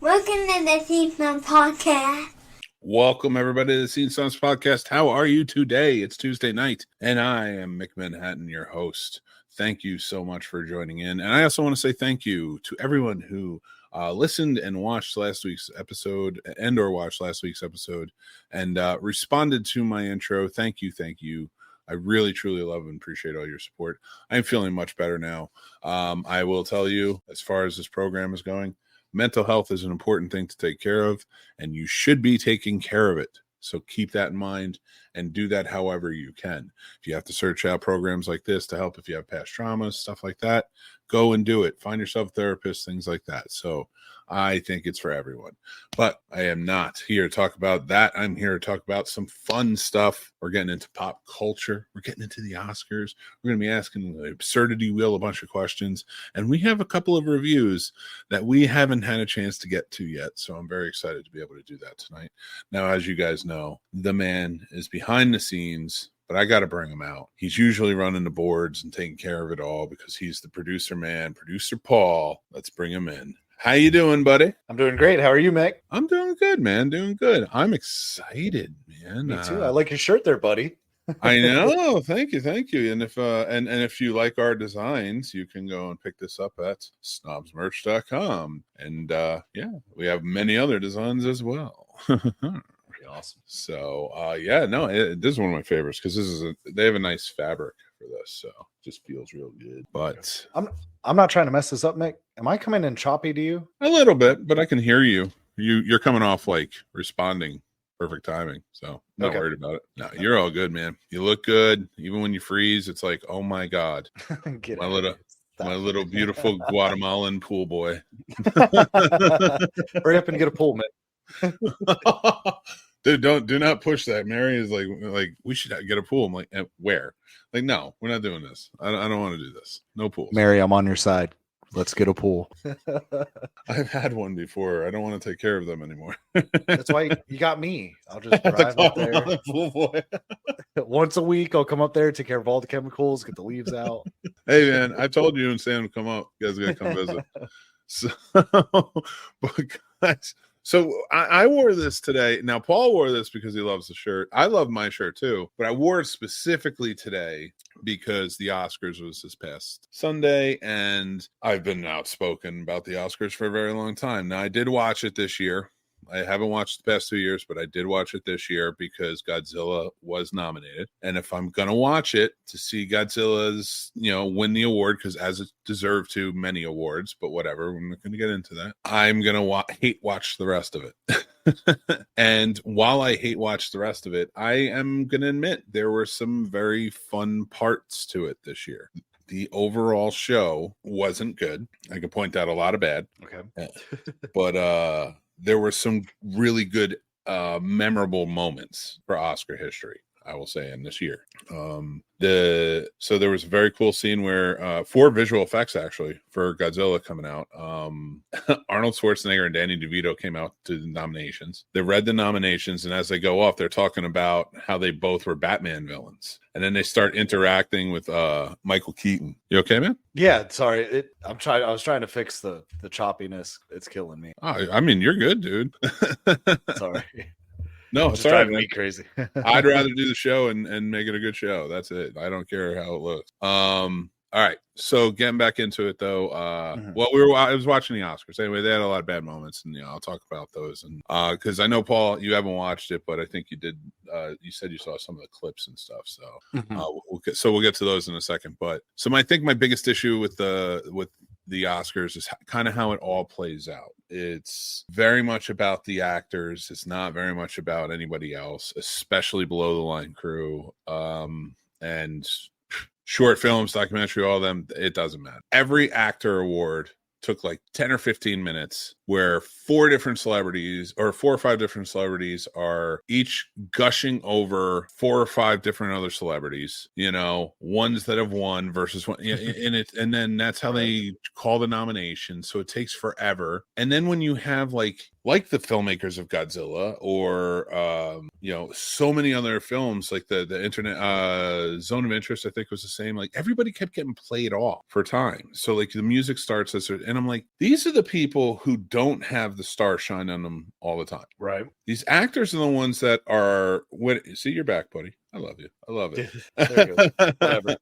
Welcome to the Scene Snobs podcast. Welcome, everybody, to the Scene Snobs podcast. How are you today? It's Tuesday night, and I am Mick Manhattan, your host. Thank you so much for joining in. And I also want to say thank you to everyone who listened and watched last week's episode and responded to my intro. Thank you. I really, truly love and appreciate all your support. I'm feeling much better now. I will tell you, as far as this program is going, mental health is an important thing to take care of, and you should be taking care of it. So keep that in mind and do that however you can. If you have to search out programs like this to help if you have past traumas, stuff like that, go and do it. Find yourself a therapist, things like that. So I think it's for everyone. But I am not here to talk about that. I'm here to talk about some fun stuff. We're getting into pop culture. We're getting into the Oscars. We're going to be asking the Absurdity Wheel a bunch of questions. And we have a couple of reviews that we haven't had a chance to get to yet. So I'm very excited to be able to do that tonight. Now, as you guys know, the man is behind the scenes, but I got to bring him out. He's usually running the boards and taking care of it all because he's the producer man, producer Paul. Let's bring him in. How you doing, buddy? I'm doing great. How are you, Mick? I'm doing good, man. Doing good. I'm excited, man. Me too. I like your shirt there, buddy. I know. Thank you. And if if you like our designs, you can go and pick this up at snobsmerch.com. And we have many other designs as well. Awesome. So this is one of my favorites because they have a nice fabric for this, so it just feels real good. But I'm not trying to mess this up, Mick. Am I coming in choppy to you? A little bit, but I can hear you. You're coming off like responding, perfect timing. So not worried about it. No, you're all good, man. You look good. Even when you freeze, it's like, oh my God. my little beautiful Guatemalan pool boy. Hurry up and get a pool, Mick. Dude, do not push that. Mary is like we should get a pool. I'm like, where? Like, no, we're not doing this. I don't want to do this. No pools. Mary, I'm on your side. Let's get a pool. I've had one before. I don't want to take care of them anymore. That's why you got me. I'll just drive up there. Pool boy. Once a week, I'll come up there, take care of all the chemicals, get the leaves out. Hey, man, I told you and Sam to come up. You guys are going to come visit. So, but guys, so I wore this today. Now, Paul wore this because he loves the shirt. I love my shirt too, but I wore it specifically today because the Oscars was this past Sunday, and I've been outspoken about the Oscars for a very long time. Now, I did watch it this year. I haven't watched the past 2 years, but I did watch it this year because Godzilla was nominated. And if I'm going to watch it to see Godzilla's, win the award, because as it deserved to many awards, but whatever, we're not going to get into that. I'm going to hate watch the rest of it. And while I hate watch the rest of it, I am going to admit there were some very fun parts to it this year. The overall show wasn't good. I could point out a lot of bad. Okay. But, there were some really good, memorable moments for Oscar history, I will say, in this year. So there was a very cool scene where 4 visual effects actually for Godzilla coming out. Arnold Schwarzenegger and Danny DeVito came out to the nominations. They read the nominations, and as they go off, they're talking about how they both were Batman villains. And then they start interacting with Michael Keaton. You okay, man? Yeah, sorry. I was trying to fix the choppiness. It's killing me. Oh, I mean, you're good, dude. Sorry. No, it's driving me crazy. I'd rather do the show and make it a good show. That's it. I don't care how it looks. All right. So getting back into it though, I was watching the Oscars. Anyway, they had a lot of bad moments, and I'll talk about those. And because I know, Paul, you haven't watched it, but I think you did. You said you saw some of the clips and stuff. So we'll get to those in a second. But I think my biggest issue with the Oscars is kind of how it all plays out. It's very much about the actors. It's not very much about anybody else, especially below the line crew. And short films, documentary, all of them, it doesn't matter. Every actor award took like 10 or 15 minutes where 4 or 5 different celebrities are each gushing over 4 or 5 different other celebrities, ones that have won versus one. And then that's how they call the nomination. So it takes forever. And then when you have like like the filmmakers of Godzilla, or so many other films, like the internet Zone of Interest, I think was the same. Like everybody kept getting played off for time. So like the music starts and I'm like, these are the people who don't have the star shine on them all the time. Right. These actors are the ones that are see, you're back, buddy. I love you. I love it. There you go. Whatever.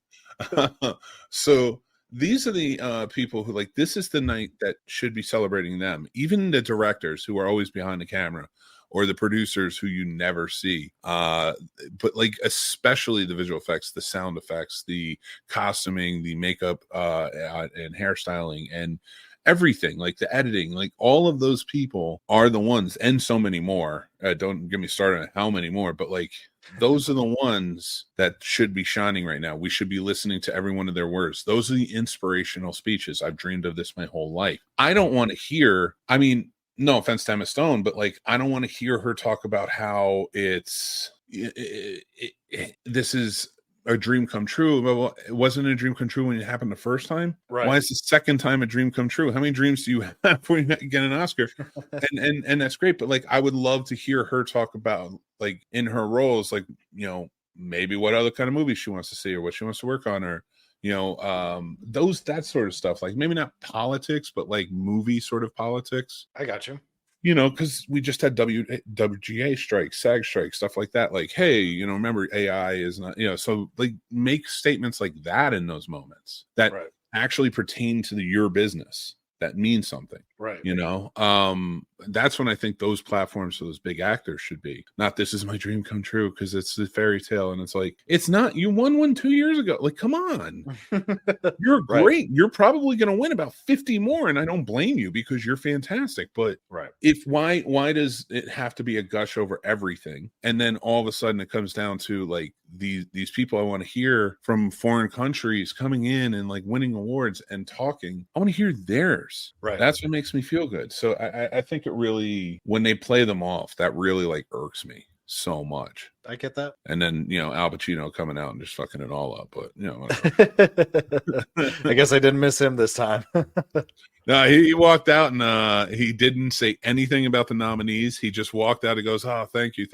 So these are the people who, like, this is the night that should be celebrating them. Even the directors who are always behind the camera, or the producers who you never see. But like, especially the visual effects, the sound effects, the costuming, the makeup, and hairstyling, and everything, like the editing, like all of those people are the ones, and so many more. Don't get me started on how many more, but like, those are the ones that should be shining right now. We should be listening to every one of their words. Those are the inspirational speeches. I've dreamed of this my whole life. I don't want to hear, I mean, no offense to Emma Stone, but like, I don't want to hear her talk about how this is a dream come true. Well, it wasn't a dream come true when it happened the first time. Right. Why is the second time a dream come true? How many dreams do you have when you get an Oscar? and that's great. But like, I would love to hear her talk about, like, in her roles, like, maybe what other kind of movies she wants to see, or what she wants to work on, or that sort of stuff. Like, maybe not politics, but like movie sort of politics. I got you. Because we just had WGA strikes, SAG strikes, stuff like that. Like, hey, remember, AI is not, so like, make statements like that in those moments that actually pertain to your business, that mean something. Right. That's when I think those platforms for those big actors should be. Not, this is my dream come true, because it's the fairy tale, and it's like, it's not. You won one 2 years ago. Like, come on. You're great. Right. You're probably going to win about 50 more, and I don't blame you, because you're fantastic. But why does it have to be a gush over everything? And then all of a sudden it comes down to like, these people I want to hear from foreign countries coming in and like winning awards and talking. I want to hear theirs. Right. That's what makes me feel good. So I think it really, when they play them off, that really like irks me so much. I get that. And then Al Pacino coming out and just fucking it all up. But I guess I didn't miss him this time. No, he walked out and he didn't say anything about the nominees. He just walked out and goes, "Oh, thank you.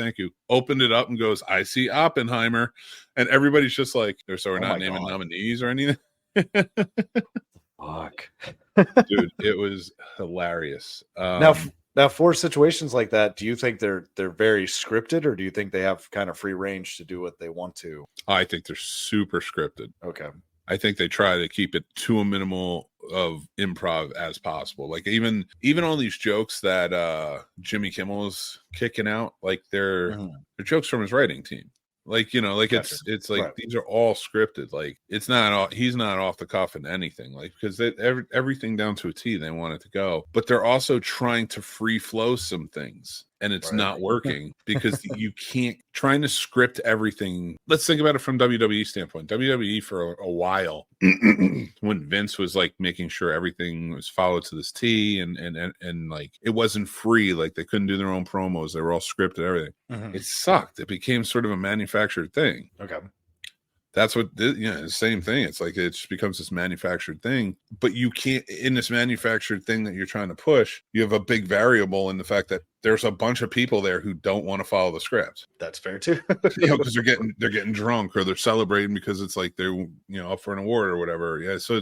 Opened it up and goes, "I see Oppenheimer," and everybody's just like, "So we're not naming nominees or anything." Fuck, dude, it was hilarious. Now, for situations like that, do you think they're very scripted, or do you think they have kind of free range to do what they want to? I think they're super scripted. Okay. I think they try to keep it to a minimal of improv as possible. Like, even all these jokes that Jimmy Kimmel is kicking out, like they're jokes from his writing team. Like, gotcha. It's like, these are all scripted. Like, it's not he's not off the cuff in anything, like, because everything down to a T they want it to go, but they're also trying to free flow some things, and it's not working because you can't, trying to script everything. Let's think about it from WWE standpoint. WWE for a while, when Vince was like making sure everything was followed to this T, and like, it wasn't free, like they couldn't do their own promos, they were all scripted, everything. It sucked. It became sort of a manufactured thing. Okay. That's what, the same thing. It's like, it just becomes this manufactured thing, but you can't, in this manufactured thing that you're trying to push, you have a big variable in the fact that there's a bunch of people there who don't want to follow the script. That's fair too. Because they're getting drunk, or they're celebrating because it's like they're, up for an award or whatever. Yeah. So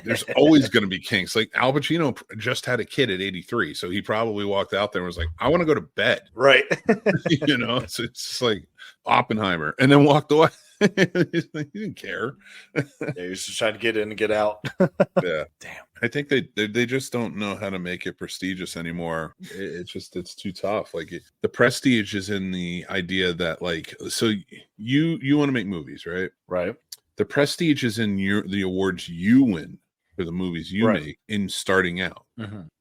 there's always going to be kinks. Like, Al Pacino just had a kid at 83. So he probably walked out there and was like, I want to go to bed. Right. So it's just like Oppenheimer, and then walked away. He didn't care. He was just trying to get in and get out. Yeah. Damn. I think they just don't know how to make it prestigious anymore. It's too tough. Like, the prestige is in the idea that, like, so you want to make movies, right? Right. The prestige is in the awards you win for the movies you make in starting out.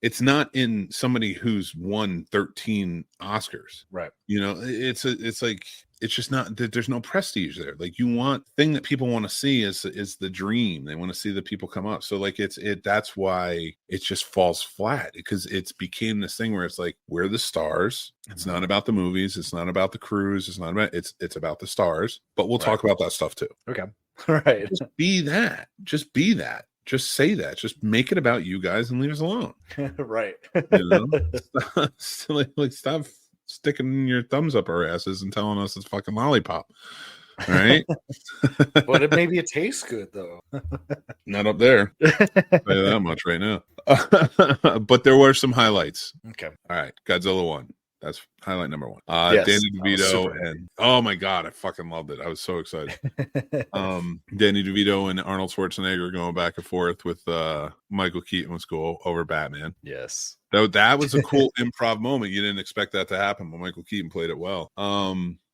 It's not in somebody who's won 13 Oscars. Right. It's like, it's just not, there's no prestige there. Like, you want, thing that people want to see is the dream. They want to see the people come up. So like, that's why it just falls flat, because it's became this thing where it's like, we're the stars. It's not about the movies. It's not about the crews. It's not about, it's about the stars, but we'll talk about that stuff too. Okay. Right. Just be that. just say that. Just make it about you guys and leave us alone. Right. You know, stop sticking your thumbs up our asses and telling us it's fucking lollipop. All right. But maybe it tastes good though. Not up there. I'll tell you that much right now. But there were some highlights. Okay. All right. Godzilla 1. That's highlight number 1. Yes, Danny I was DeVito super happy. and oh my god, I fucking loved it. I was so excited. Danny DeVito and Arnold Schwarzenegger going back and forth with Michael Keaton was cool over Batman. Yes. That was a cool improv moment. You didn't expect that to happen, but Michael Keaton played it well.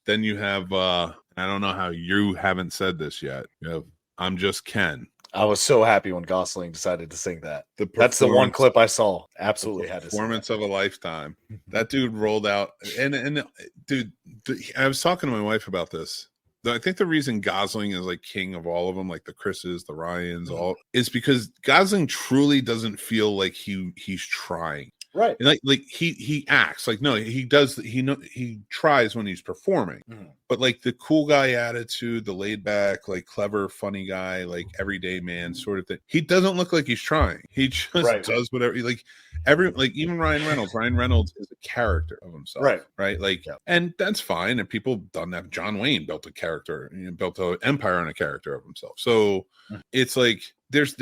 Then you have I don't know how you haven't said this yet. You have I'm Just Ken. I was so happy when Gosling decided to sing that. The That's the one performance- clip I saw. Absolutely had to sing performance that. of a lifetime. That dude rolled out, and dude, I was talking to my wife about this. I think the reason Gosling is like king of all of them, like the Chris's, the Ryans, all is because Gosling truly doesn't feel like he's trying. Right. And like he acts like no, he does. He tries when he's performing, but like the cool guy attitude, the laid back, like clever, funny guy, like everyday man sort of thing. He doesn't look like he's trying. He just does whatever. Like even Ryan Reynolds. Ryan Reynolds is a character of himself, right? Like, and that's fine. And people have done that. John Wayne built a character, built an empire on a character of himself. So it's like. There's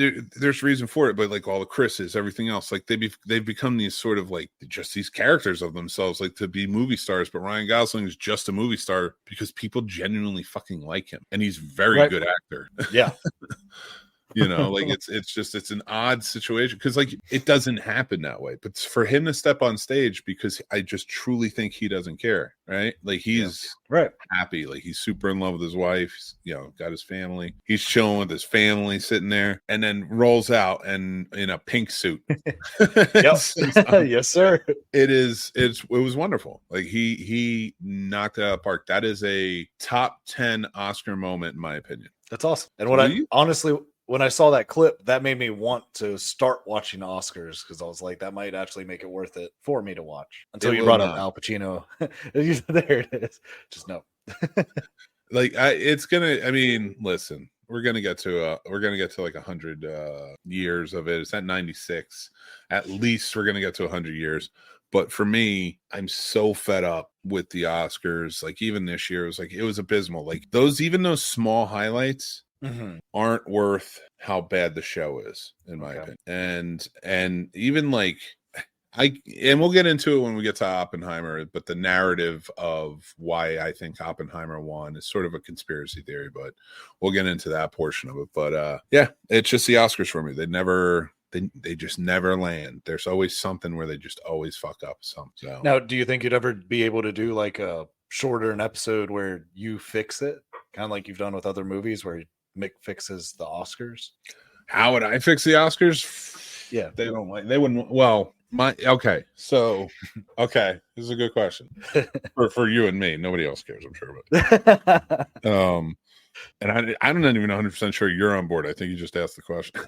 reason for it, but like all the Chris's, everything else, like they've become these sort of like just these characters of themselves, like to be movie stars. But Ryan Gosling is just a movie star because people genuinely fucking like him, and he's a very good actor. Yeah. Like it's an odd situation because like it doesn't happen that way. But for him to step on stage, because I just truly think he doesn't care, right? Like he's happy, like he's super in love with his wife. He's, got his family. He's chilling with his family, sitting there, and then rolls out and in a pink suit. Yes, sir. It was wonderful. Like he knocked it out of the park. That is a top 10 Oscar moment in my opinion. That's awesome. And honestly, when I saw that clip, that made me want to start watching the Oscars because I was like, that might actually make it worth it for me to watch. Until you brought up Al Pacino. There it is. Just no. Like it's gonna. I mean, listen, we're gonna get to like 100 years of it. It's at 96. At least we're gonna get to 100 years. But for me, I'm so fed up with the Oscars. Like even this year, it was abysmal. Like those small highlights aren't worth how bad the show is, in my opinion. And even like we'll get into it when we get to Oppenheimer, but the narrative of why I think Oppenheimer won is sort of a conspiracy theory, but we'll get into that portion of it. But it's just the Oscars for me. They just never land. There's always something where they just always fuck up something. So. Now, do you think you'd ever be able to do like a shorter an episode where you fix it? Kind of like you've done with other movies where Mick fixes the Oscars? How would I fix the Oscars? Yeah. They wouldn't. Well, this is a good question for you and me. Nobody else cares, I'm sure. But and I'm not even 100% sure you're on board. I think you just asked the question.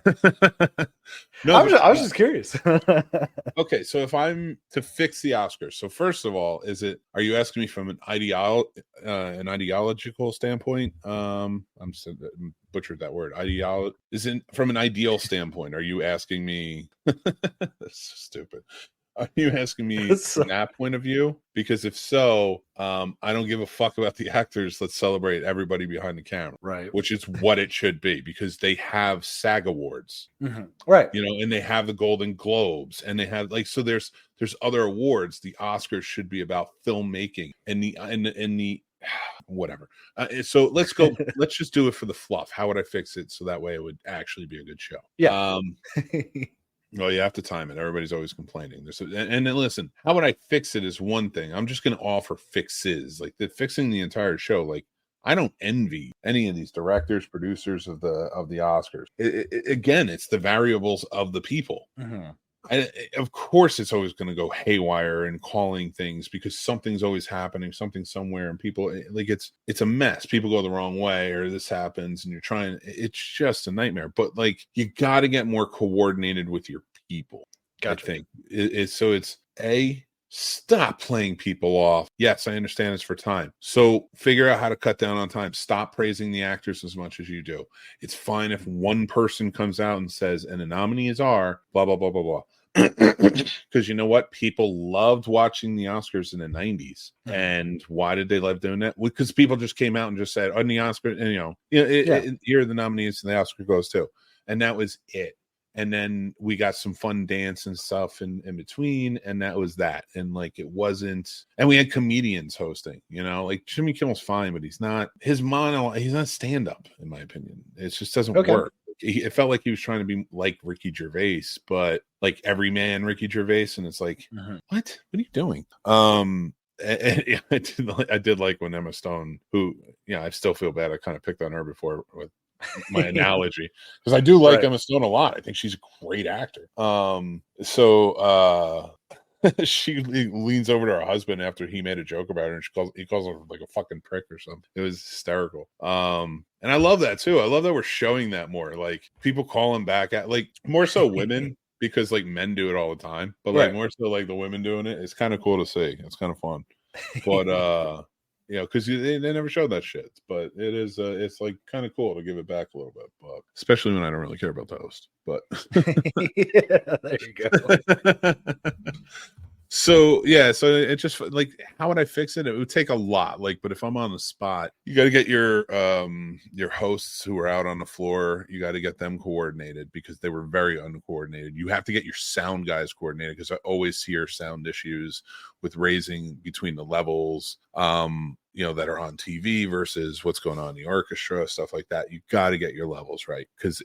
I was just curious. Okay, so if I'm to fix the Oscars, so first of all, are you asking me from an ideological standpoint? I'm butchered that word. From an ideal standpoint, are you asking me? That's stupid. Are you asking me from that point of view? Because if so, I don't give a fuck about the actors. Let's celebrate everybody behind the camera, right? Which is what it should be, because they have SAG awards, right? And they have the Golden Globes, and they have there's other awards. The Oscars should be about filmmaking and the whatever. So let's go. Let's just do it for the fluff. How would I fix it so that way it would actually be a good show? Yeah. Well, you have to time it. Everybody's always complaining. And then listen, how would I fix it is one thing. I'm just going to offer fixes, like fixing the entire show. Like I don't envy any of these directors, producers of the Oscars. Again, it's the variables of the people. Of course, it's always going to go haywire and calling things because something's always happening, something somewhere, and people like it's a mess. People go the wrong way, or this happens, and it's just a nightmare. But like, you got to get more coordinated with your people. Gotcha. I think so. It's Stop playing people off. Yes, I understand it's for time. So figure out how to cut down on time. Stop praising the actors as much as you do. It's fine if one person comes out and says, and the nominees are blah, blah, blah, blah, blah. Because you know what? People loved watching the Oscars in the 90s. And why did they love doing that? Because people just came out and just said, oh, the Oscar, and here are the nominees, and the Oscar goes too. And that was it. And then we got some fun dance and stuff in between, and that was that. And like it wasn't, and we had comedians hosting, like Jimmy Kimmel's fine, but he's not stand-up, in my opinion. It just doesn't work. It felt like he was trying to be like Ricky Gervais, but like every man Ricky Gervais, and it's like, what are you doing? And I did like when Emma Stone, who I still feel bad, I kind of picked on her before with my analogy, because I do like Emma Stone a lot. I think she's a great actor. She leans over to her husband after he made a joke about her, and he calls her like a fucking prick or something. It was hysterical. And I love that too. I love that we're showing that more. Like people calling back at, like, more so women, because like men do it all the time, but like more so like the women doing it. It's kind of cool to see. It's kind of fun. But because they never showed that shit. But it is it's like kind of cool to give it back a little bit, but especially when I don't really care about the host. But yeah, there you go. So it just, like, how would I fix it? It would take a lot, like, but if I'm on the spot, you got to get your hosts who are out on the floor, you got to get them coordinated, because they were very uncoordinated. You have to get your sound guys coordinated, because I always hear sound issues with raising between the levels, that are on TV versus what's going on in the orchestra, stuff like that. You got to get your levels right, because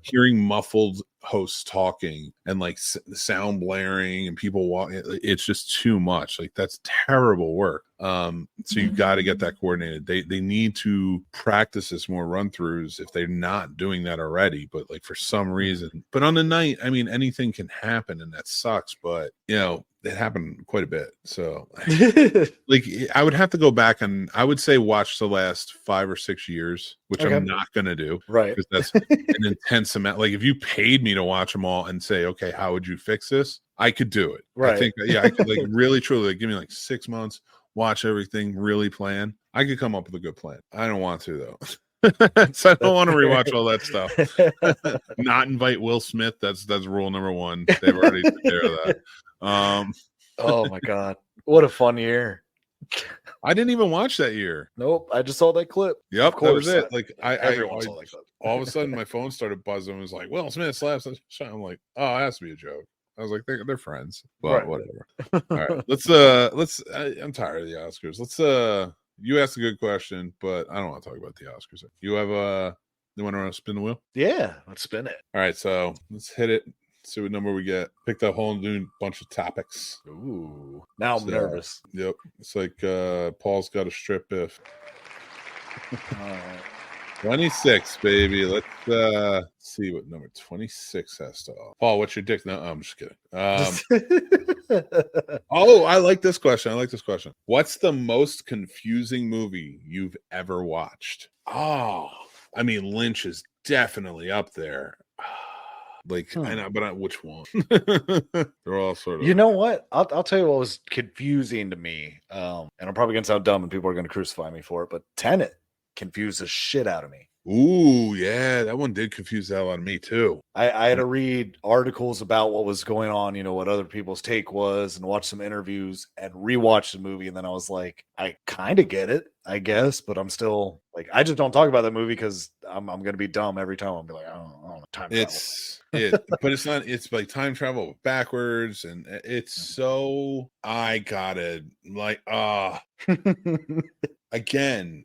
hearing muffled hosts talking and like sound blaring and people walking, it's just too much. Like, that's terrible work. So you got to get that coordinated. They need to practice this more run throughs if they're not doing that already. But like, for some reason, but on the night, I mean, anything can happen, and that sucks. But it happened quite a bit. So like, I would have to go back, and I would say watch the last 5 or 6 years, which I'm not going to do. Right. Because that's an intense amount. Like, if you paid me to watch them all and say, okay, how would you fix this? I could do it. Right. I think, I could, like, really, truly, like, give me like 6 months, watch everything, really plan. I could come up with a good plan. I don't want to, though. So I don't want to rewatch all that stuff. Not invite Will Smith. That's rule number 1. They've already taken care of that. Oh my god, what a fun year. I didn't even watch that year. Nope, I just saw that clip. Yep, of course, that was it. Like, everyone saw that clip. All of a sudden my phone started buzzing. It was like, Will Smith slaps. I'm like, oh, it has to be a joke. I was like, they're friends, but whatever. All right, let's. I'm tired of the Oscars. You asked a good question, but I don't want to talk about the Oscars. You want to spin the wheel? Yeah, let's spin it. All right, so let's hit it. See what number we get. Picked a whole new bunch of topics. Ooh, now I'm nervous. Yep, it's like Paul's got a strip if. All right. 26, baby. Let's see what number 26 has to offer. Paul, what's your dick? No, I'm just kidding. Oh, I like this question. What's the most confusing movie you've ever watched? Oh, I mean, Lynch is definitely up there. Like, I know, but which one? They're all sort of. You know what? I'll tell you what was confusing to me. And I'm probably gonna sound dumb, and people are gonna crucify me for it. But Tenet confused the shit out of me. Ooh, yeah, that one did confuse the hell out of me too. I had to read articles about what was going on, what other people's take was, and watch some interviews and rewatch the movie. And then I was like, I kind of get it, I guess, but I'm still like, I just don't talk about that movie because I'm gonna be dumb every time. I'll be like, I don't know, time travel. But it's not. It's like time travel backwards, and it's so I got it. Like, again.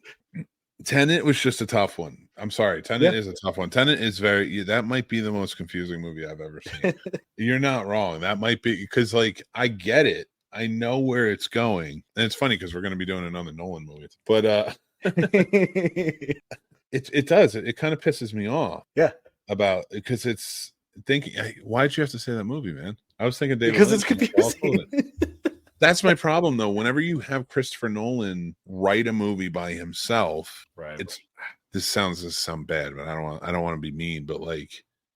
Tenet was just a tough one. I'm sorry. Tenet is a tough one. Tenet is that might be the most confusing movie I've ever seen. You're not wrong. That might be because, like, I get it. I know where it's going. And it's funny because we're going to be doing another Nolan movie. But it does. It kind of pisses me off. Yeah. About because it's thinking, why'd you have to say that movie, man? I was thinking David because Lynch it's confusing. That's my problem, though. Whenever you have Christopher Nolan write a movie by himself, right? This sounds bad, but I don't want to be mean, but like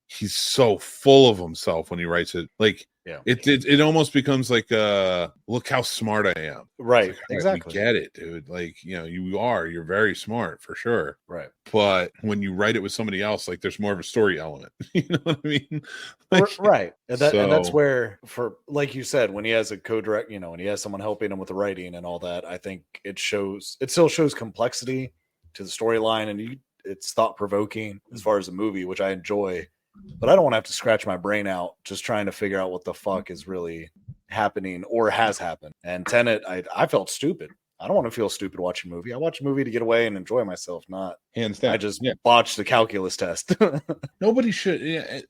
he's so full of himself when he writes it. Like, Yeah. It almost becomes like look how smart I am. Right. Like, Exactly. we get it, dude. Like, you're very smart for sure. Right. But when you write it with somebody else, like there's more of a story element. You know what I mean? Like, right. And that's where, for like you said, when he has a co-direct, when he has someone helping him with the writing and all that, I think it still shows complexity to the storyline, and it's thought provoking as far as the movie, which I enjoy. But I don't want to have to scratch my brain out just trying to figure out what the fuck is really happening or has happened. And Tenet, I felt stupid. I don't want to feel stupid watching a movie. I watch a movie to get away and enjoy myself, not hands down. I just botched the calculus test. Nobody should,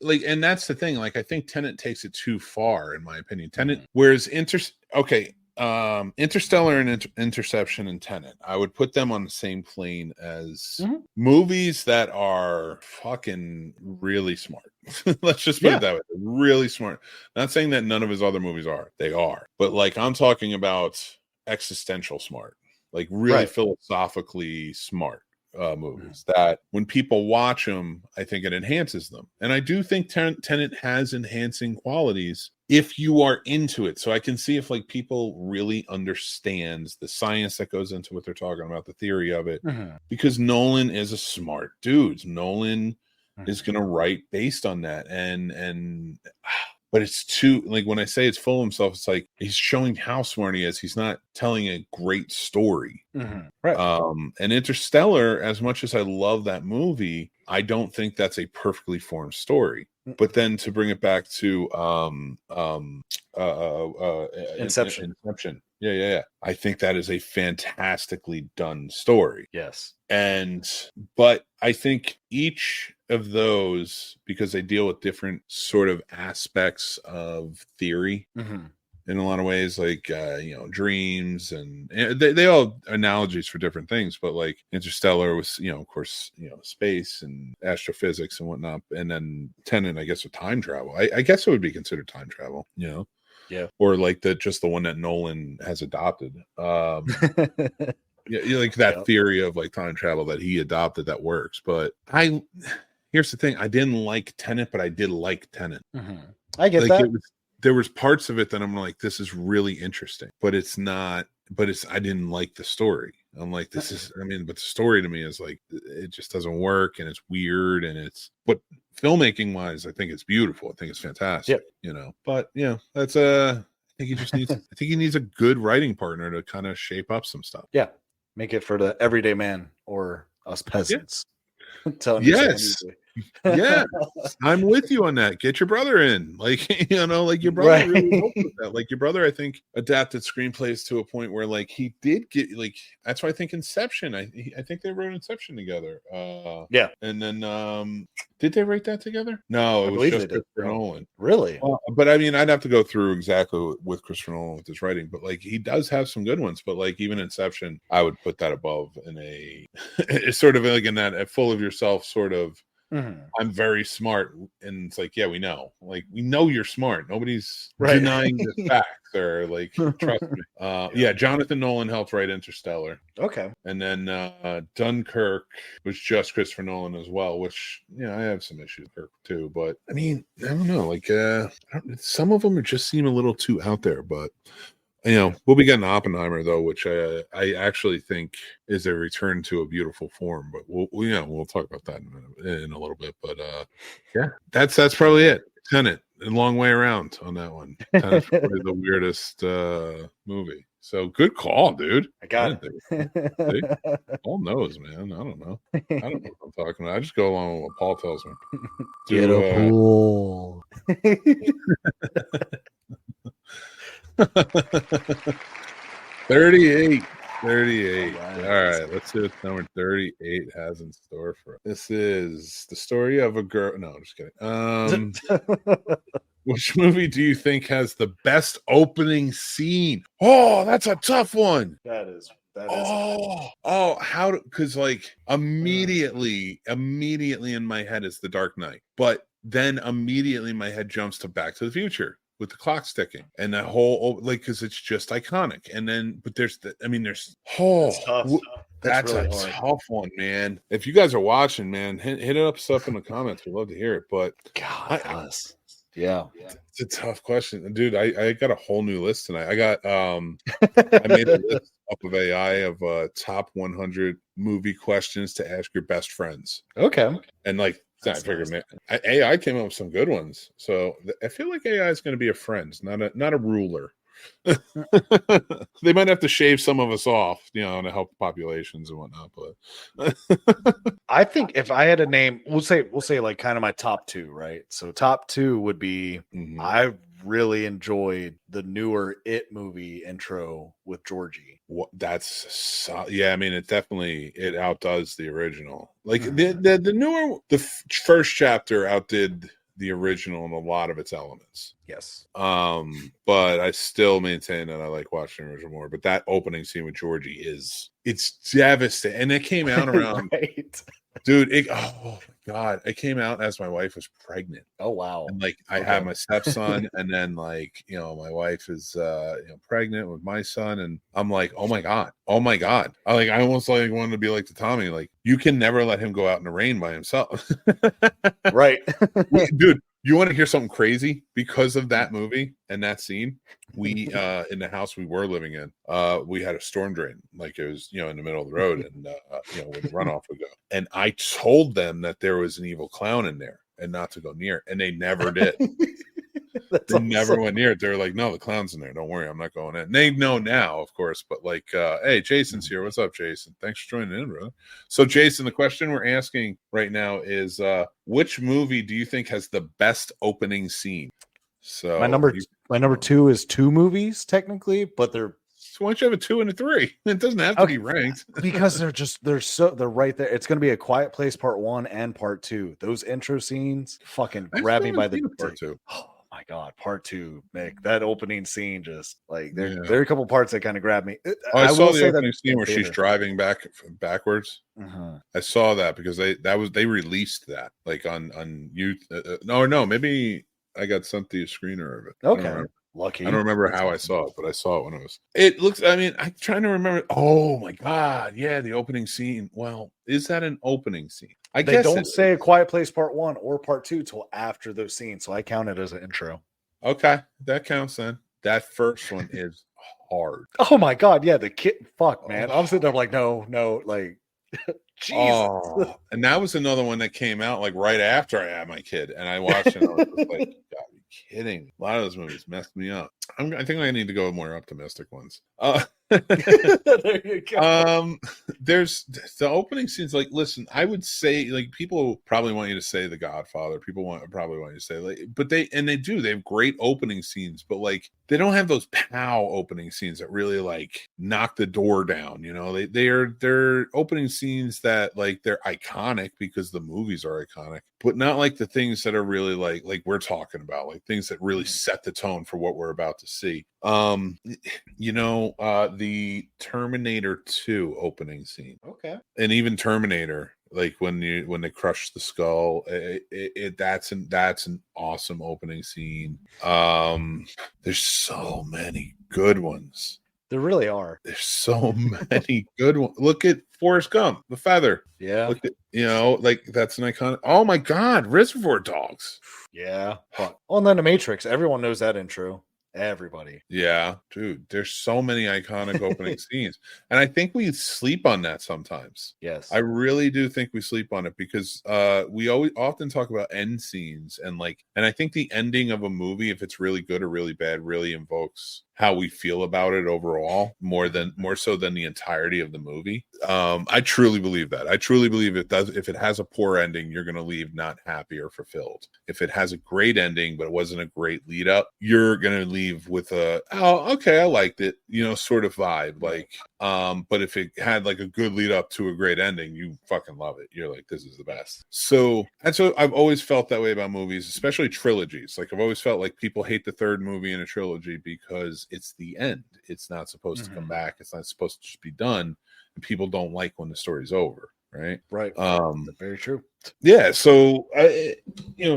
and that's the thing. Like, I think Tenet takes it too far, in my opinion. Tenet, whereas Interstellar and Interception and Tenet, I would put them on the same plane as movies that are fucking really smart. Let's just put it that way. Really smart. Not saying that none of his other movies are. They are. But like, I'm talking about existential smart, like really philosophically smart movies that when people watch them, I think it enhances them. And I do think Tenet has enhancing qualities if you are into it. So I can see if like people really understands the science that goes into what they're talking about, the theory of it, because Nolan is a smart dude. Nolan is going to write based on that. And but it's too, like, when I say it's full of himself, it's like he's showing how smart he is. He's not telling a great story. Right. And Interstellar, as much as I love that movie, I don't think that's a perfectly formed story. But then to bring it back to Inception. Yeah. I think that is a fantastically done story. Yes. But I think each of those, because they deal with different sort of aspects of theory in a lot of ways, like dreams, and they all analogies for different things. But like Interstellar was, of course, space and astrophysics and whatnot, and then Tenet, I guess, with time travel. I guess it would be considered time travel, Yeah. or like just the one that Nolan has adopted. Yeah, like that theory of like time travel that he adopted that works. But here's the thing: I didn't like Tenet, but I did like Tenet. I get that. There was parts of it that I'm like, this is really interesting, but it's not. But I didn't like the story. I'm like, but the story to me is like, it just doesn't work, and it's weird, but filmmaking wise, I think it's beautiful. I think it's fantastic. But that's I think he needs a good writing partner to kind of shape up some stuff. Yeah. Make it for the everyday man or us peasants. Yes. Yeah, I'm with you on that. Get your brother in, like like your brother really helped with that. Like your brother, I think, adapted screenplays to a point where like he did get like. That's why I think Inception. I think they wrote Inception together. And then did they write that together? No, it was just Christopher Nolan. Really? But I mean, I'd have to go through exactly with Christopher Nolan with his writing. But like, he does have some good ones. But like, even Inception, I would put that above in it's sort of like in that full of yourself sort of. I'm very smart, and it's like, yeah, we know you're smart. Nobody's denying the facts, or like, trust me. Jonathan Nolan helped write Interstellar. Okay. And then Dunkirk was just Christopher Nolan as well, which I have some issues with Kirk too. But I mean, I don't know, like some of them just seem a little too out there. But we'll be getting Oppenheimer though, which I actually think is a return to a beautiful form. But we'll talk about that in a little bit. But that's probably it. Tenet, a long way around on that one. Tenet's probably the weirdest movie. So good call, dude. I got it. Paul knows, man. I don't know. I don't know what I'm talking about. I just go along with what Paul tells me. Get a pool. 38. All right, let's see what number 38 has in store for us. This is the story of a girl. No, I'm just kidding. Which movie do you think has the best opening scene? Oh, that's a tough one. That is. Because like immediately in my head is The Dark Knight, but then immediately my head jumps to Back to the Future with the clock ticking and that whole, like, because it's just iconic. And then, but there's That's really a hard. tough one, man. If you guys are watching, man, hit it up in the comments. We'd love to hear it. But God, yeah. it's a tough question, dude. I got a whole new list tonight. I made a list up of AI of top 100 movie questions to ask your best friends. Okay. And like, I figured, man, AI came up with some good ones. So I feel like AI is going to be a friend, not a ruler. They might have to shave some of us off, to help populations and whatnot. But I think if I had a name, we'll say like kind of my top two, right? So top two would be I really enjoyed the newer It movie intro with Georgie. Yeah, I mean it outdoes the original. Like the newer, first chapter outdid the original in a lot of its elements. Yes. But I still maintain that I like watching the original more. But that opening scene with Georgie it's devastating. And it came out around right. Dude, oh my God. It came out as my wife was pregnant. Oh wow. And like I had my stepson, and then like, my wife is pregnant with my son, and I'm like, oh my God. I almost like wanted to be like to Tommy, like, you can never let him go out in the rain by himself. Right. Dude, you want to hear something crazy? Because of that movie and that scene, we in the house we were living in, we had a storm drain, like it was, in the middle of the road, and where the runoff would go. And I told them that there was an evil clown in there and not to go near it, and they never did. They never went near it. They were like, no, the clown's in there. Don't worry, I'm not going in. They know now, of course, but like, hey, Jason's here. What's up, Jason? Thanks for joining in, brother. So, Jason, the question we're asking right now is, which movie do you think has the best opening scene? So my number two is two movies technically, but they're. So why don't you have a 2 and a 3? It doesn't have to be ranked because they're right there. It's going to be A Quiet Place Part 1 and Part 2. Those intro scenes fucking grab me by the Part 2. Oh my God, Part 2, Mick. That opening scene just like there are a couple parts that kind of grab me. I saw the opening scene where she's driving backwards. I saw that because they released that like on youth. No, maybe I got sent the screener of it. Okay. Lucky. I don't remember how I saw it, but I saw it when it looks, I mean, I'm trying to remember. Oh my God. Yeah. The opening scene. Well, is that an opening scene? I guess they don't say A Quiet Place Part 1 or Part 2 till after those scenes. So I count it as an intro. Okay. That counts then. That first one is hard. Oh my God. Yeah. The kid. Fuck, man. I'm sitting there like, no, like, Jesus. Oh, and that was another one that came out like right after I had my kid, and I watched it. And I was just like, God, are you kidding? A lot of those movies messed me up. I think I need to go with more optimistic ones. There you go. There's the opening scenes. Like, listen, I would say like people probably want you to say The Godfather. People probably want you to say like, but they do. They have great opening scenes, but like they don't have those pow opening scenes that really like knock the door down. They're opening scenes that like they're iconic because the movies are iconic, but not like the things that are really like we're talking about, like things that really set the tone for what we're about to see. The Terminator 2 opening scene. Okay. And even Terminator, like when they crush the skull, that's an awesome opening scene. There's so many good ones. There really are. There's so many good ones. Look at Forrest Gump, the feather. Yeah. Look at, like that's an iconic. Oh my God, Reservoir Dogs. Yeah. And then The Matrix. Everyone knows that intro. Everybody. Yeah, dude, there's so many iconic opening scenes, and I think we sleep on that sometimes. Yes, I really do think we sleep on it because we often talk about end scenes, and I think the ending of a movie, if it's really good or really bad, really invokes how we feel about it overall more so than the entirety of the movie. I truly believe that. I truly believe if it has a poor ending, you're going to leave not happy or fulfilled. If it has a great ending but it wasn't a great lead up, you're going to leave with a, oh, okay, I liked it, sort of vibe. Like, but if it had like a good lead up to a great ending, you fucking love it. You're like, this is the best. So I've always felt that way about movies, especially trilogies. Like I've always felt like people hate the third movie in a trilogy because it's the end. It's not supposed to come back. It's not supposed to just be done. And people don't like when the story's over. Right. Very true. Yeah. So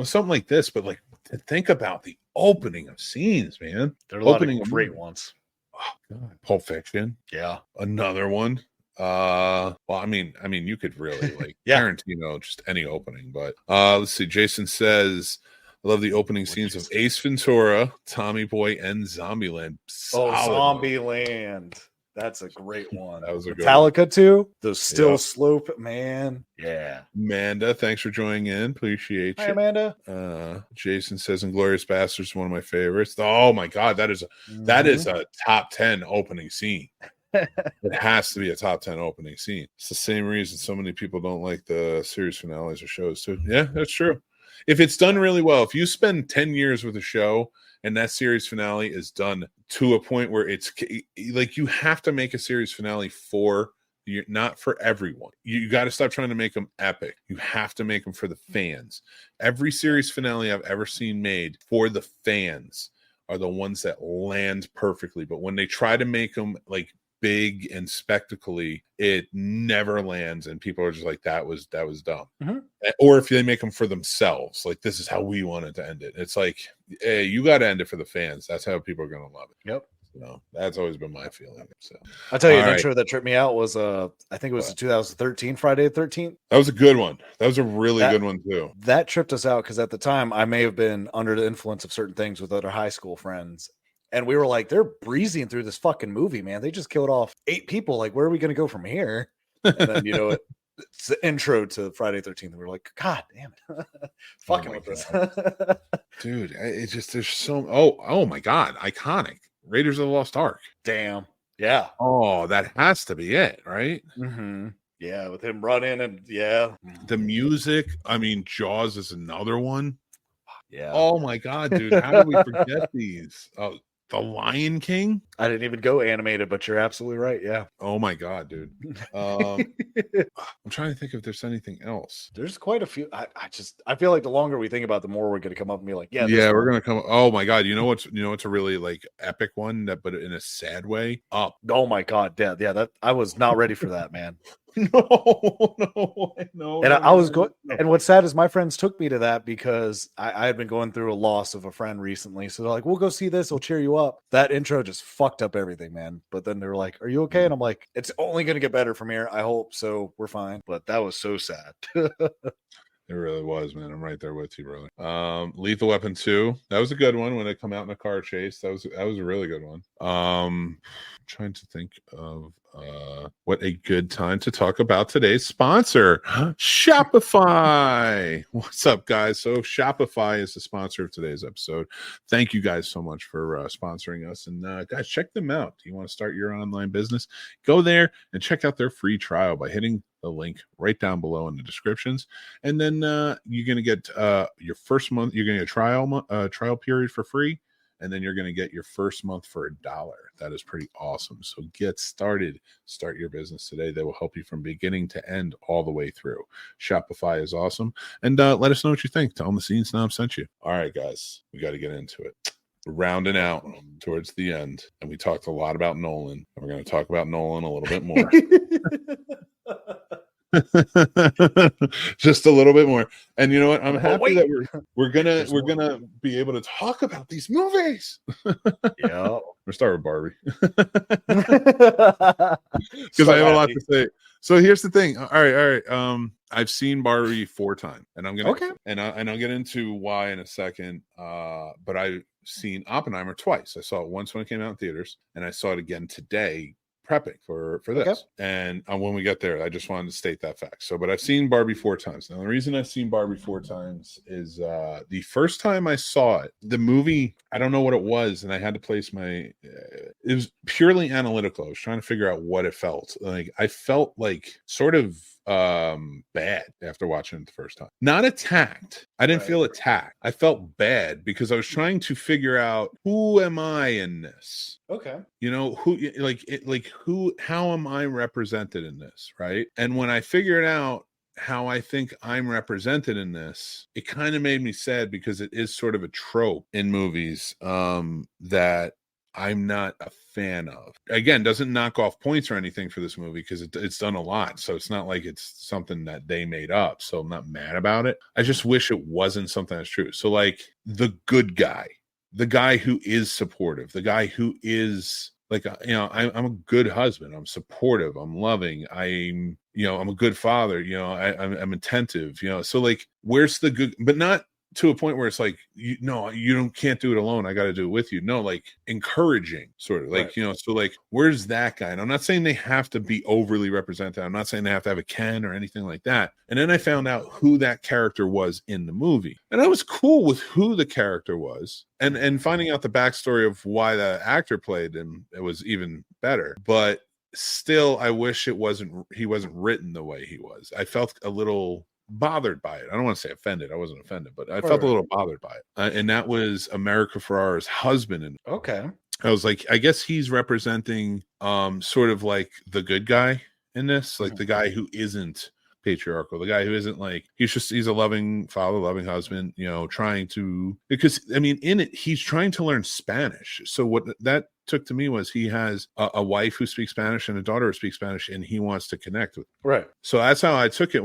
something like this, but like to think about the opening of scenes, man. There are a lot of great ones. Oh God. Pulp Fiction. Yeah. Another one. Well, I mean, you could really like Tarantino, just any opening, but let's see. Jason says, I love the opening scenes of Ace Ventura, Tommy Boy, and Zombieland. Zombieland. That's a great one. That was a good Metallica too. The Still Slope, man. Yeah. Amanda, thanks for joining in. Appreciate you. Hi, Amanda. Jason says, Inglourious Basterds is one of my favorites. Oh my god, that is a top 10 opening scene. It has to be a top 10 opening scene. It's the same reason so many people don't like the series finales or shows too. Yeah, that's true. If it's done really well, if you spend 10 years with a show and that series finale is done to a point where it's like, you have to make a series finale not for everyone. You got to stop trying to make them epic. You have to make them for the fans. Every series finale I've ever seen made for the fans are the ones that land perfectly. But when they try to make them like big and spectacly, it never lands, and people are just like, that was dumb. Or if they make them for themselves, like, this is how we wanted to end it, it's like, hey, you got to end it for the fans. That's how people are going to love it. Yep. That's always been my feeling. So I'll tell you, an intro that tripped me out was I think it was the 2013 Friday the 13th. That was a good one. That was a really good one too. That tripped us out because at the time I may have been under the influence of certain things with other high school friends. And we were like, they're breezing through this fucking movie, man. They just killed off 8 people. Like, where are we going to go from here? And then, it's the intro to Friday the 13th. And we're like, God damn it. Fucking with this. Dude, it's just, there's so, oh my God. Iconic. Raiders of the Lost Ark. Damn. Yeah. Oh, that has to be it, right? Mm-hmm. Yeah, with him running and the music. I mean, Jaws is another one. Yeah. Oh my God, dude. How did we forget these? The Lion King. I didn't even go animated, but you're absolutely right. Yeah. Oh my God, dude. I'm trying to think if there's anything else. There's quite a few. I feel like the longer we think about, the more we're going to come up and be like, we're going to come. Oh my God. You know what's a really like epic one, but in a sad way? Up. Oh my God. Yeah. That I was not ready for that, man. No. And I was going, and what's sad is my friends took me to that because I had been going through a loss of a friend recently. So they're like, we'll go see this. It'll cheer you up. That intro just fucked up everything, man. But then they were like, are you okay? And I'm like, it's only going to get better from here. I hope so. We're fine. But that was so sad. It really was, man. I'm right there with you, brother. Lethal Weapon 2. That was a good one when it come out in a car chase. That was a really good one. Trying to think of what a good time to talk about today's sponsor, Shopify. What's up, guys? So Shopify is the sponsor of today's episode. Thank you guys so much for sponsoring us. And guys, check them out. Do you want to start your online business? Go there and check out their free trial by hitting the link right down below in the descriptions. And then you're going to get your first month. You're going to get a trial period for free. And then you're going to get your first month for $1. That is pretty awesome. So get started. Start your business today. They will help you from beginning to end all the way through. Shopify is awesome. And let us know what you think. Tell them the Scene Snobs sent you. All right, guys. We got to get into it. We're rounding out towards the end. And we talked a lot about Nolan. And we're going to talk about Nolan a little bit more. Just a little bit more. And you know what, I'm happy that we're gonna be able to talk about these movies. Yeah, we'll start with Barbie because I have a lot to say. So here's the thing. All right. I've seen Barbie 4 times, and I'm gonna and I'll get into why in a second. But I've seen Oppenheimer twice. I saw it once when it came out in theaters, and I saw it again today prepping for this. Okay. And when we get there, I just wanted to state that fact. But I've seen Barbie 4 times. Now, the reason I've seen Barbie 4 times is the first time I saw it, the movie, I don't know what it was, and I had to place it was purely analytical. I was trying to figure out what it felt like. I felt like sort of bad after watching it the first time. Not attacked. I didn't feel attacked. I felt bad because I was trying to figure out, who am I in this? Okay. How am I represented in this? Right. And when I figured out how I think I'm represented in this, it kind of made me sad because it is sort of a trope in movies that I'm not a fan of. Again, doesn't knock off points or anything for this movie because it's done a lot. So it's not like it's something that they made up. So I'm not mad about it. I just wish it wasn't something that's true. So like the good guy, the guy who is supportive, the guy who is like, I'm a good husband. I'm supportive. I'm loving. I'm a good father. I'm attentive. So like, where's the good? But not to a point where it's like, can't do it alone. I got to do it with you. No, like encouraging, sort of like, so like, where's that guy? And I'm not saying they have to be overly represented. I'm not saying they have to have a Ken or anything like that. And then I found out who that character was in the movie, and I was cool with who the character was, and finding out the backstory of why the actor played him, it was even better. But still, I wish he wasn't written the way he was. I felt a little bothered by it. I don't want to say offended. I wasn't offended, but I felt a little bothered by it. And that was America Ferrera's husband. And okay, I was like, I guess he's representing sort of like the good guy in this, like the guy who isn't patriarchal, the guy who isn't like, he's a loving father, loving husband, trying to, because I mean, in it, he's trying to learn Spanish. So what that took to me was he has a wife who speaks Spanish and a daughter who speaks Spanish, and he wants to connect with them. Right. So that's how I took it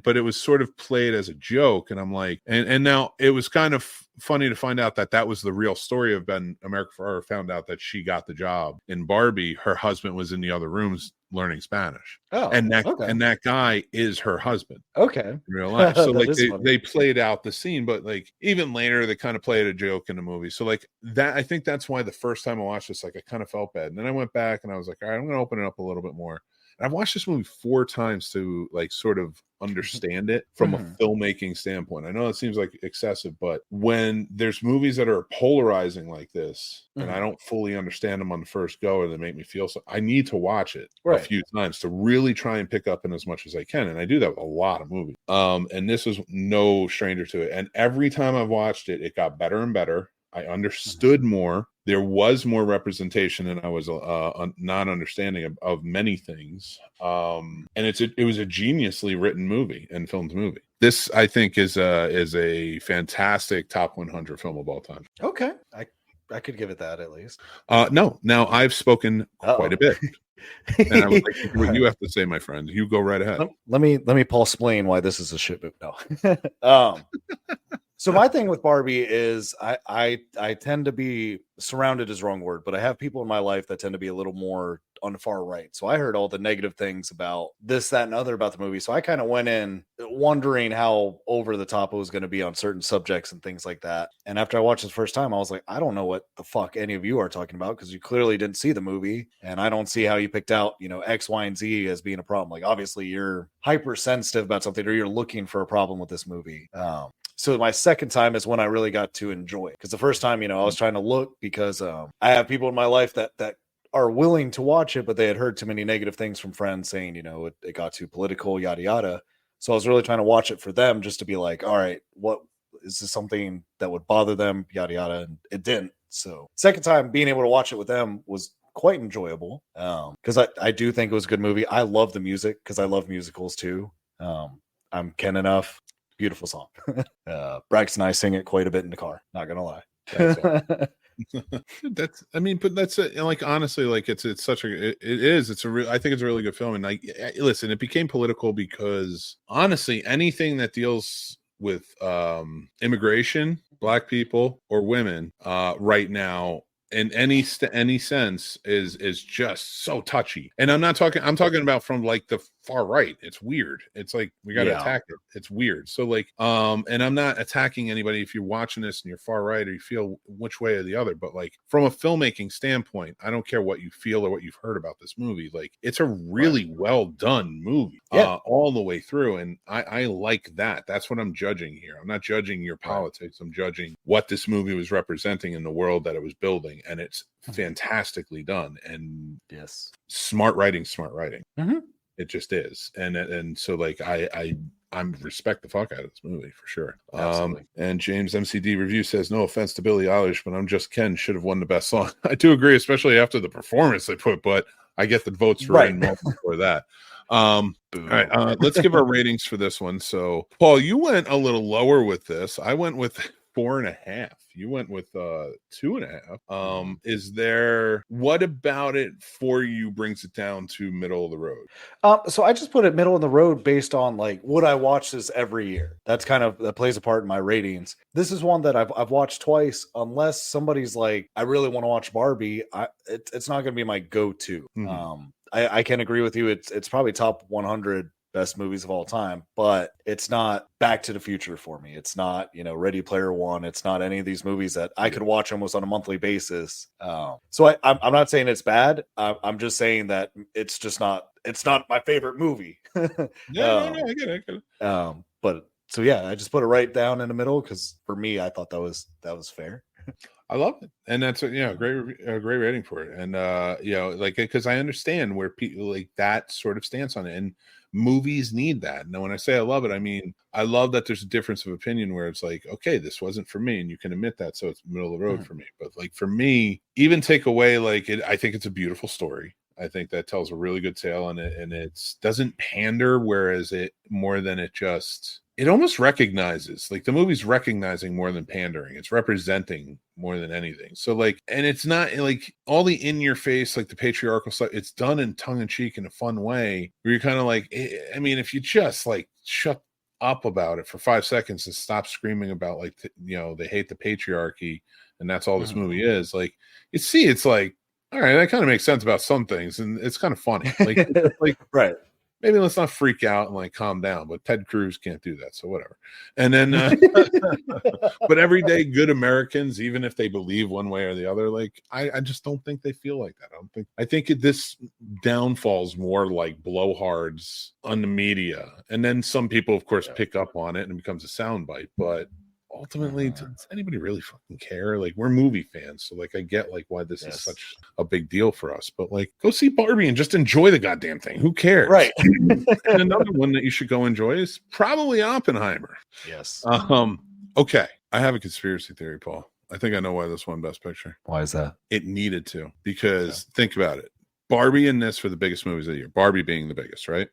but it was sort of played as a joke, and I'm like, and now it was kind of funny to find out that was the real story of Ben. America Ferrera found out that she got the job in Barbie. Her husband was in the other rooms learning Spanish. Oh, and that guy is her husband. Okay. In real life. So like they played out the scene, but like even later they kind of played a joke in the movie. So like that, I think that's why the first time I watched this, like I kind of felt bad. And then I went back and I was like, all right, I'm going to open it up a little bit more. And I've watched this movie 4 times to like sort of understand it from a filmmaking standpoint. I know it seems like excessive, but when there's movies that are polarizing like this, and I don't fully understand them on the first go, or they make me feel so, I need to watch it a few times to really try and pick up in as much as I can. And I do that with a lot of movies. And this was no stranger to it. And every time I've watched it, it got better and better. I understood more. There was more representation, and I was not understanding of many things. And it was a geniusly written movie and filmed movie. This, I think, is a fantastic top 100 film of all time. Okay, I could give it that at least. No, now I've spoken quite a bit, and I would like to hear what you have to say, my friend. You go right ahead. Let me Paul explain why this is a shit movie. No. So my thing with Barbie is I tend to be surrounded is the wrong word, but I have people in my life that tend to be a little more on the far right. So I heard all the negative things about this, that, and other about the movie. So I kind of went in wondering how over the top it was going to be on certain subjects and things like that. And after I watched it the first time, I was like, I don't know what the fuck any of you are talking about, because you clearly didn't see the movie. And I don't see how you picked out, X, Y, and Z as being a problem. Like, obviously you're hypersensitive about something, or you're looking for a problem with this movie. So my second time is when I really got to enjoy it. Because the first time, I was trying to look because I have people in my life that are willing to watch it, but they had heard too many negative things from friends saying, it got too political, yada, yada. So I was really trying to watch it for them, just to be like, all right, what is this something that would bother them, yada, yada. And it didn't. So second time being able to watch it with them was quite enjoyable. Because I do think it was a good movie. I love the music because I love musicals too. I'm Ken enough. Beautiful song. Braxton and I sing it quite a bit in the car. Not gonna lie. But that's like, honestly, like it's such a, I think it's a really good film. And like, listen, it became political because honestly, anything that deals with immigration, Black people or women right now, in any sense, is just so touchy. And I'm talking about from like the far right. It's weird. It's like, we got to attack it. It's weird. So like, and I'm not attacking anybody if you're watching this and you're far right or you feel which way or the other, but like from a filmmaking standpoint, I don't care what you feel or what you've heard about this movie. Like, it's a really well done movie all the way through. And I like that. That's what I'm judging here. I'm not judging your politics. I'm judging what this movie was representing in the world that it was building. And it's fantastically done. And smart writing. Mm-hmm. It just is. And so like, I'm respect the fuck out of this movie for sure. And James MCD review says, no offense to Billie Eilish, but I'm Just Ken should have won the best song. I do agree, especially after the performance they put, but I get the votes for that. All right, let's give our ratings for this one. So Paul, you went a little lower with this. I went with 4.5. You went with 2.5. Is there, what about it for you brings it down to middle of the road? So I just put it middle of the road based on like, would I watch this every year? That's kind of, that plays a part in my ratings. This is one that I've watched twice, unless somebody's like, I really want to watch Barbie. It's not going to be my go-to. I can agree with you. It's probably top 100 best movies of all time, but it's not Back to the Future for me. It's not, Ready Player One. It's not any of these movies that I could watch almost on a monthly basis. So I'm not saying it's bad. I'm just saying that it's not my favorite movie. No, I get it. But so yeah, I just put it right down in the middle because for me, I thought that was fair. I love it, and that's a great rating for it. And like, because I understand where people like that sort of stance on it, and movies need that. And when I say I love it, I mean I love that there's a difference of opinion where it's like, okay, this wasn't for me, and you can admit that, so it's middle of the road for me. But like for me, even take away like it, I think it's a beautiful story. I think that tells a really good tale, and it doesn't pander, whereas it more than it almost recognizes, like the movie's recognizing more than pandering. It's representing more than anything. So like, and it's not like all the in your face, like the patriarchal stuff, it's done in tongue in cheek in a fun way where you're kind of like, I mean, if you just like shut up about it for 5 seconds and stop screaming about like, they hate the patriarchy and that's all this movie is, like, you see, it's like, all right, that kind of makes sense about some things, and it's kind of funny. Like right. Maybe let's not freak out and like calm down, but Ted Cruz can't do that, so whatever. And then but everyday good Americans, even if they believe one way or the other, like I just don't think they feel like that. I think this downfalls more like blowhards on the media, and then some people of course pick up on it and it becomes a soundbite. But ultimately, does anybody really fucking care? Like, we're movie fans, so like I get like why this is such a big deal for us, but like, go see Barbie and just enjoy the goddamn thing. Who cares? Right. And another one that you should go enjoy is probably Oppenheimer. Yes. Okay, I have a conspiracy theory, Paul. I think I know why this won Best Picture. Why is that? It needed to, because think about it. Barbie and this for the biggest movies of the year. Barbie being the biggest, right?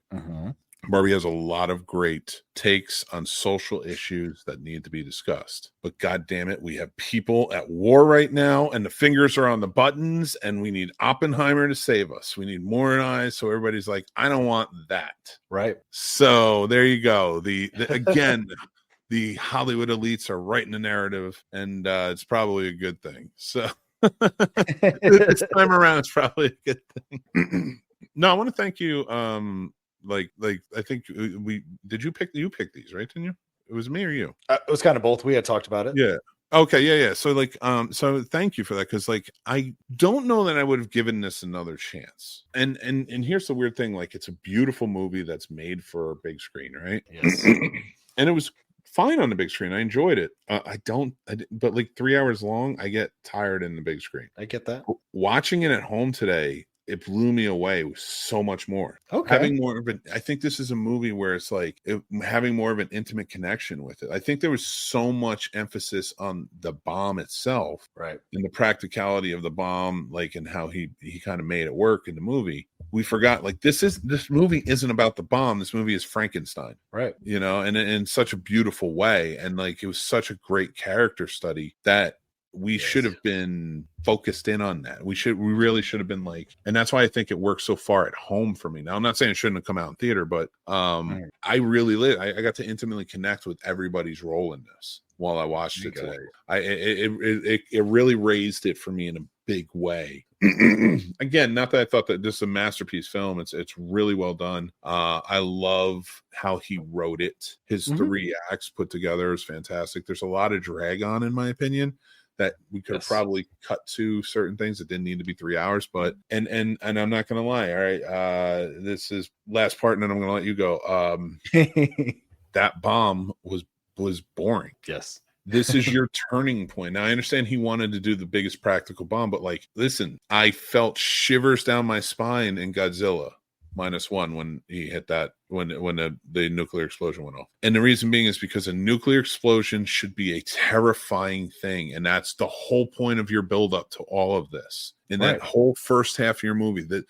Barbie has a lot of great takes on social issues that need to be discussed. But God damn it, we have people at war right now, and the fingers are on the buttons, and we need Oppenheimer to save us. We need more eyes, so everybody's like, I don't want that. Right. So there you go. The again, the Hollywood elites are writing the narrative, and it's probably a good thing. So this time around, it's probably a good thing. No, I want to thank you. Like I think you pick these, right? Didn't you? It was me or you? It was kind of both. We had talked about it. Yeah. Okay. Yeah. So like, so thank you for that, because like I don't know that I would have given this another chance. And here's the weird thing: like, it's a beautiful movie that's made for a big screen, right? Yes. And it was fine on the big screen. I enjoyed it. But like 3 hours long, I get tired in the big screen. I get that. Watching it at home today, it blew me away with so much more. Okay. Having more of I think this is a movie where it's like having more of an intimate connection with it. I think there was so much emphasis on the bomb itself, right, and the practicality of the bomb, like, and how he kind of made it work in the movie. We forgot, like, this movie isn't about the bomb. This movie is Frankenstein, right? And in such a beautiful way, and like it was such a great character study that we should have been focused in on that. We really should have been like, and that's why I think it works so far at home for me. Now, I'm not saying it shouldn't have come out in theater, but I really I got to intimately connect with everybody's role in this while I watched it today. It really raised it for me in a big way. Again, not that I thought that this is a masterpiece film. It's really well done. I love how he wrote it. His 3 acts put together is fantastic. There's a lot of drag on, in my opinion, that we could have probably cut to certain things that didn't need to be 3 hours. But and I'm not gonna lie. All right, this is last part, and then I'm gonna let you go. That bomb was boring. Yes. This is your turning point. Now, I understand he wanted to do the biggest practical bomb, but like, listen, I felt shivers down my spine in Godzilla -1 when he hit that, when the nuclear explosion went off. And the reason being is because a nuclear explosion should be a terrifying thing. And that's the whole point of your buildup to all of this. In that whole first half of your movie, the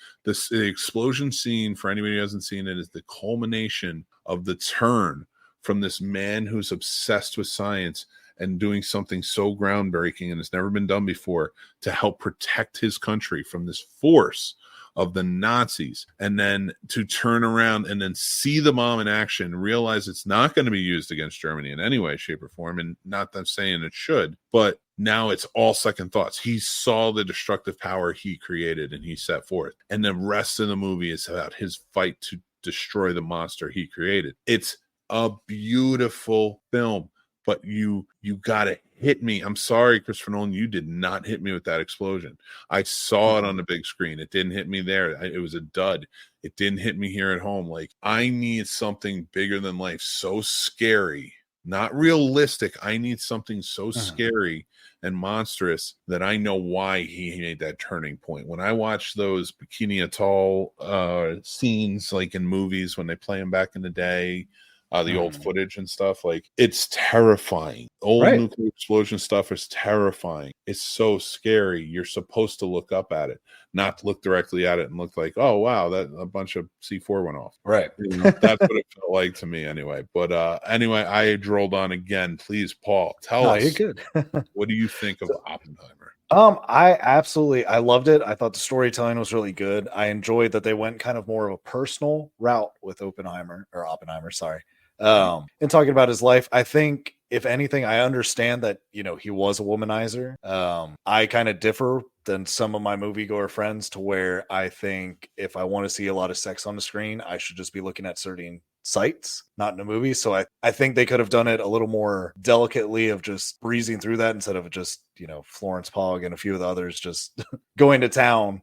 explosion scene, for anybody who hasn't seen it, is the culmination of the turn from this man who's obsessed with science and doing something so groundbreaking and has never been done before to help protect his country from this force of the Nazis, and then to turn around and then see the bomb in action, realize it's not going to be used against Germany in any way, shape, or form. And not that I'm saying it should, but now it's all second thoughts. He saw the destructive power he created and he set forth. And the rest of the movie is about his fight to destroy the monster he created. It's a beautiful film. But you gotta hit me. I'm sorry, Christopher Nolan, you did not hit me with that explosion. I saw it on the big screen. It didn't hit me there. It was a dud. It didn't hit me here at home. Like, I need something bigger than life, so scary, not realistic. I need something so scary and monstrous that I know why he made that turning point. When I watch those Bikini Atoll scenes, like in movies when they play them back in the day, the old footage and stuff, like, it's terrifying. Old nuclear explosion stuff is terrifying. It's so scary. You're supposed to look up at it, not look directly at it and look like, oh wow, that a bunch of C4 went off. Right. That's what it felt like to me anyway. But anyway, I drolled on again. Please, Paul, tell us. You're good. What do you think of Oppenheimer? I loved it. I thought the storytelling was really good. I enjoyed that they went kind of more of a personal route with Oppenheimer, sorry. And talking about his life. I think, if anything, I understand that, he was a womanizer. I kind of differ than some of my moviegoer friends, to where I think if I want to see a lot of sex on the screen, I should just be looking at certain sites, not in a movie. So I think they could have done it a little more delicately, of just breezing through that instead of just, Florence Pugh and a few of the others just going to town.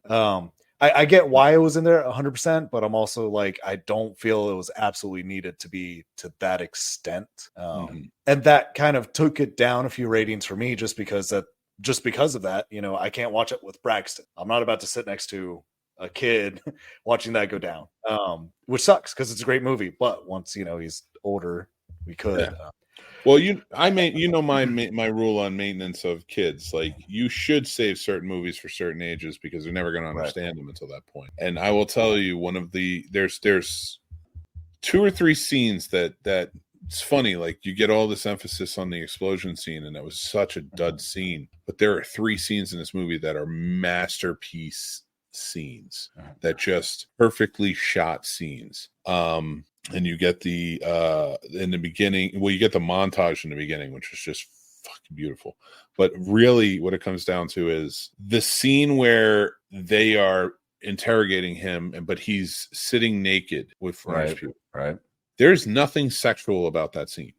I get why it was in there 100%, but I'm also like, I don't feel it was absolutely needed to be to that extent. And that kind of took it down a few ratings for me, just because of that, I can't watch it with Braxton. I'm not about to sit next to a kid watching that go down, which sucks because it's a great movie. But once, he's older, we could. Yeah. Well, my rule on maintenance of kids. Like, you should save certain movies for certain ages because they're never going to understand them until that point. And I will tell you, there's 2 or 3 scenes that it's funny. Like, you get all this emphasis on the explosion scene, and that was such a dud scene. But there are 3 scenes in this movie that are masterpiece scenes, that just perfectly shot scenes. And you get the in the beginning, you get the montage in the beginning, which is just fucking beautiful. But really what it comes down to is the scene where they are interrogating him, but he's sitting naked with Florence Pugh. Right. There's nothing sexual about that scene.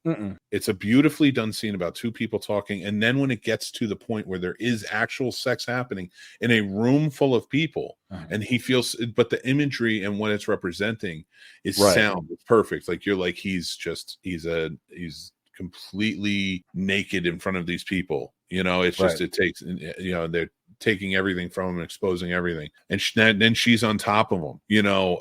It's a beautifully done scene about 2 people talking. And then when it gets to the point where there is actual sex happening in a room full of people, and he feels, but the imagery and what it's representing is sound. It's perfect. Like, you're like, he's completely naked in front of these people. It's just, it takes, they're taking everything from him, exposing everything, and then she's on top of him,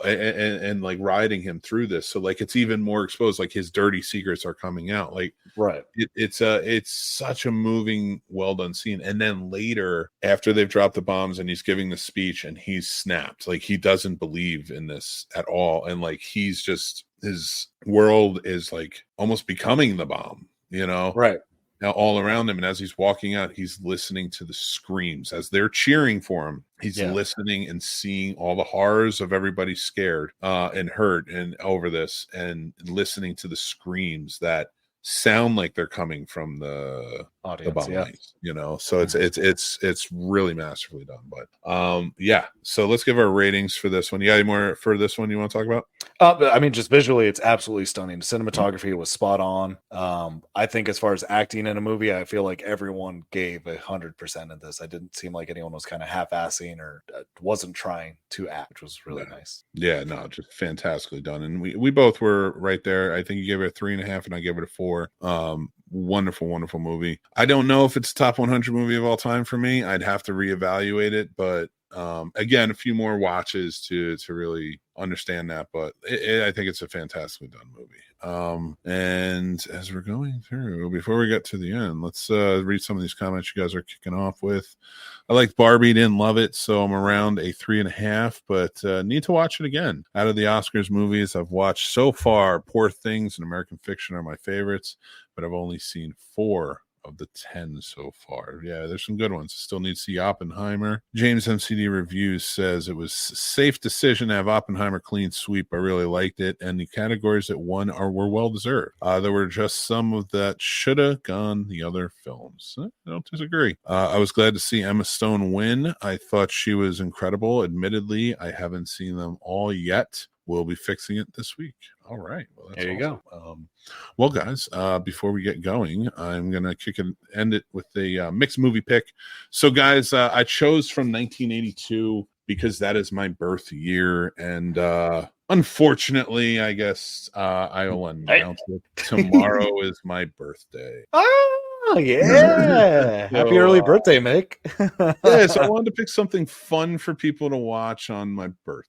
and like riding him through this. So, like, it's even more exposed. Like, his dirty secrets are coming out. Like, it's such a moving, well done scene. And then later, after they've dropped the bombs and he's giving the speech, and he's snapped. Like, he doesn't believe in this at all, and like, he's just, his world is like almost becoming the bomb. Now all around him, and as he's walking out, he's listening to the screams as they're cheering for him. He's listening and seeing all the horrors of everybody scared and hurt and over this, and listening to the screams that sound like they're coming from the audience, so it's really masterfully done. But so let's give our ratings for this one. You got any more for this one you want to talk about? I mean, just visually, it's absolutely stunning. The cinematography was spot on. I think as far as acting in a movie, I feel like everyone gave 100% in this. I didn't seem like anyone was kind of half-assing or wasn't trying to act, which was really nice. Yeah, no, just fantastically done. And we both were right there. I think you gave it a 3.5 and I gave it a 4. Wonderful movie. I don't know if it's a top 100 movie of all time for me. I'd have to reevaluate it, but again, a few more watches to really understand that. But I think it's a fantastically done movie. And as we're going through, before we get to the end, let's read some of these comments you guys are kicking off with. I liked Barbie, didn't love it, so I'm around a 3.5, but need to watch it again. Out of the Oscars movies I've watched so far, Poor Things and American Fiction are my favorites, but I've only seen 4 of the 10 so far. Yeah, there's some good ones. Still need to see Oppenheimer. James MCD Reviews says it was a safe decision to have Oppenheimer clean sweep. I really liked it, and the categories that won were well deserved. There were just some of that should have gone the other films. I don't disagree. I was glad to see Emma Stone win. I thought she was incredible. Admittedly, I haven't seen them all yet. We'll be fixing it this week. All right. Well, that's there you awesome. go. Well, guys, before we get going, I'm going to end it with a mixed movie pick. So, guys, I chose from 1982 because that is my birth year. And unfortunately, I guess I will announce it. Tomorrow is my birthday. Oh, yeah. So, happy early birthday, Mick. Yeah, so I wanted to pick something fun for people to watch on my birthday.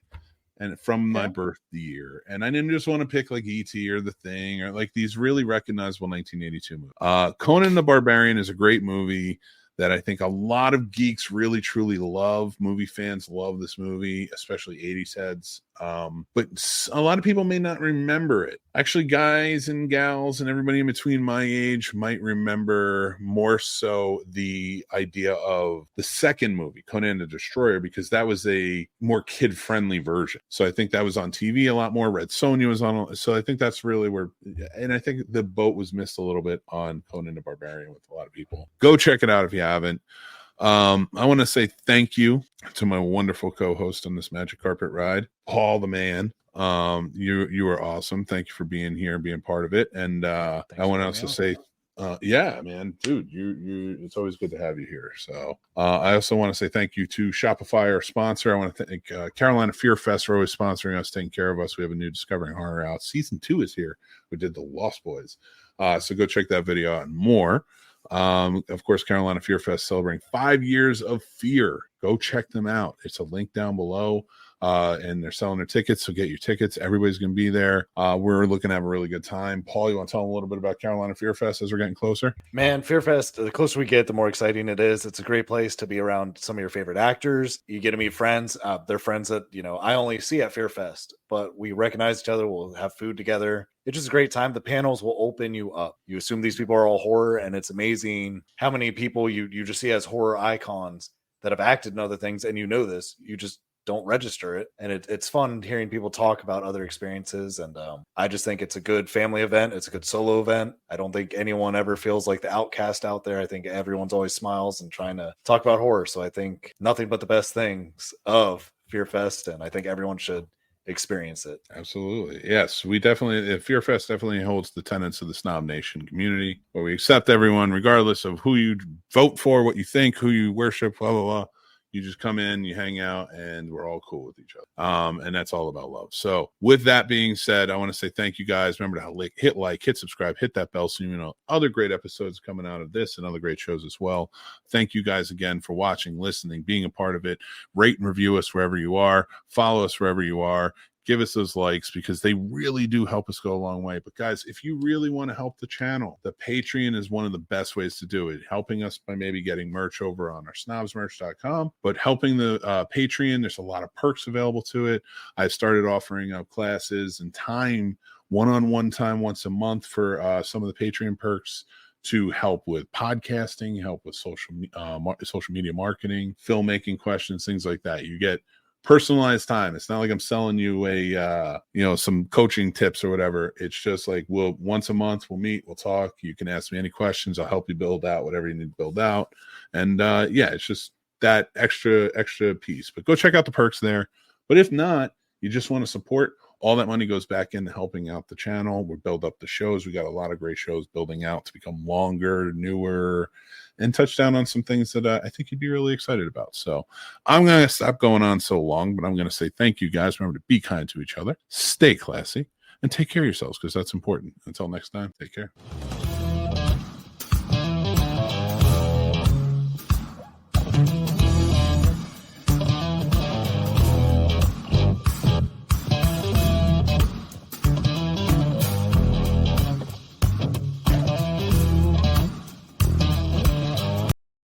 And from my birth year, and I didn't just want to pick like E.T. or The Thing or like these really recognizable 1982 movies. Conan the Barbarian is a great movie that I think a lot of geeks really truly love. Movie fans love this movie, especially 80s heads. But a lot of people may not remember it. Actually, guys and gals and everybody in between my age might remember more so the idea of the second movie, Conan the Destroyer, because that was a more kid-friendly version. So I think that was on TV a lot more. Red Sonja was on. So I think that's really where, and I think the boat was missed a little bit on Conan the Barbarian with a lot of people. Go check it out if you haven't. I want to say thank you to my wonderful co-host on this magic carpet ride, Paul the man. You are awesome. Thank you for being here and being part of it. And I want to also say yeah, man, dude, you it's always good to have you here. So I also want to say thank you to Shopify, our sponsor. I want to thank Carolina Fear Fest for always sponsoring us, taking care of us. We have a new Discovering Horror out. Season 2 is here. We did the Lost Boys. So go check that video out and more. Of course, Carolina Fear Fest celebrating 5 years of fear. Go check them out. It's a link down below. And they're selling their tickets, so get your tickets. Everybody's going to be there. We're looking to have a really good time. Paul, you want to tell them a little bit about Carolina Fear Fest as we're getting closer? Man, Fear Fest, the closer we get, the more exciting it is. It's a great place to be around some of your favorite actors. You get to meet friends. They're friends that, I only see at Fear Fest, but we recognize each other. We'll have food together. It's just a great time. The panels will open you up. You assume these people are all horror, and it's amazing how many people you just see as horror icons that have acted in other things, and this. You just don't register it, and it's fun hearing people talk about other experiences. And I just think it's a good family event. It's a good solo event. I don't think anyone ever feels like the outcast out there. I think everyone's always smiles and trying to talk about horror. So I think nothing but the best things of Fear Fest, and I think everyone should experience it. Absolutely. Yes, we definitely, Fear Fest definitely holds the tenets of the Snob Nation community, where we accept everyone regardless of who you vote for, what you think, who you worship, blah blah blah. You just come in, you hang out, and we're all cool with each other. And that's all about love. So with that being said, I want to say thank you guys. Remember to hit like, hit subscribe, hit that bell so you know other great episodes coming out of this and other great shows as well. Thank you guys again for watching, listening, being a part of it. Rate and review us wherever you are. Follow us wherever you are. Give us those likes because they really do help us go a long way. But guys, if you really want to help the channel, the Patreon is one of the best ways to do it. Helping us by maybe getting merch over on our snobsmerch.com, but helping the Patreon, there's a lot of perks available to it. I've started offering up classes and time, one-on-one time once a month for some of the Patreon perks to help with podcasting, help with social media marketing, filmmaking questions, things like that. You get personalized time. It's not like I'm selling you a some coaching tips or whatever. It's just like once a month we'll meet, we'll talk. You can ask me any questions. I'll help you build out whatever you need to build out. And it's just that extra piece. But go check out the perks there. But if not, you just want to support, all that money goes back into helping out the channel. We build up the shows. We got a lot of great shows building out to become longer, newer, and touch down on some things that I think you'd be really excited about. So I'm going to stop going on so long, but I'm going to say thank you guys. Remember to be kind to each other, stay classy, and take care of yourselves because that's important. Until next time, take care.